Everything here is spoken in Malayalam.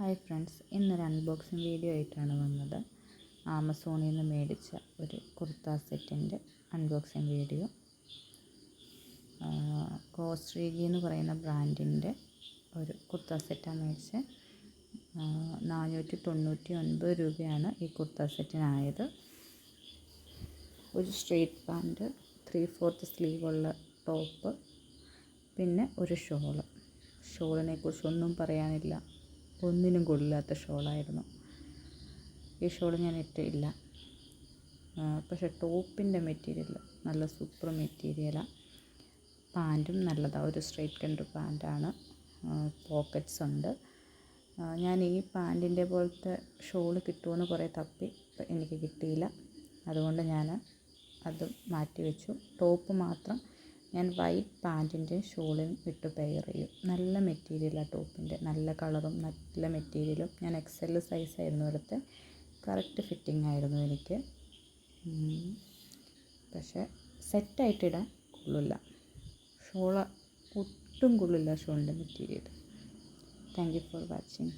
ഹായ് ഫ്രണ്ട്സ്, ഇന്നൊരു അൺബോക്സിങ് വീഡിയോ ആയിട്ടാണ് വന്നത്. ആമസോണിൽ നിന്ന് മേടിച്ച ഒരു കുർത്ത സെറ്റിൻ്റെ അൺബോക്സിങ് വീഡിയോ. കോസ്ട്രീഗി എന്ന് പറയുന്ന ബ്രാൻഡിൻ്റെ ഒരു കുർത്ത സെറ്റാണ് മേടിച്ചത്. 499 രൂപയാണ് ഈ കുർത്ത സെറ്റിനായത്. ഒരു സ്ട്രെയിറ്റ് പാൻറ്റ്, 3/4 സ്ലീവുള്ള ടോപ്പ്, പിന്നെ ഒരു ഷോളിനെ കുറിച്ചൊന്നും പറയാനില്ല. ഒന്നിനും കൊള്ളില്ലാത്ത ഷോളായിരുന്നു. ഈ ഷോൾ ഞാൻ ഇട്ടില്ല. പക്ഷേ ടോപ്പിൻ്റെ മെറ്റീരിയൽ നല്ല സൂപ്പർ മെറ്റീരിയലാണ്. പാൻറ്റും നല്ലതാണ്. ഒരു സ്ട്രെയിറ്റ് കണ്ടർ പാൻറ്റാണ്. പോക്കറ്റ്സ് ഉണ്ട്. ഞാൻ ഈ പാൻറ്റിൻ്റെ പോലത്തെ ഷോൾ കിട്ടുമെന്ന് കുറേ തപ്പി, എനിക്ക് കിട്ടിയില്ല. അതുകൊണ്ട് ഞാൻ അത് മാറ്റി വെച്ചു. ടോപ്പ് മാത്രം ഞാൻ വൈറ്റ് പാൻറ്റിൻ്റെ ഷോളിന് ഇട്ട് പെയർ ചെയ്യും. നല്ല മെറ്റീരിയലാണ് ടോപ്പിൻ്റെ. നല്ല കളറും നല്ല മെറ്റീരിയലും. ഞാൻ XL സൈസായിരുന്നു എടുത്ത്. കറക്റ്റ് ഫിറ്റിംഗ് ആയിരുന്നു എനിക്ക്. പക്ഷേ സെറ്റായിട്ടിടാൻ കൊള്ളില്ല. ഷോള് ഒട്ടും കൊള്ളില്ല. ഷോളിൻ്റെ material. Thank you for watching.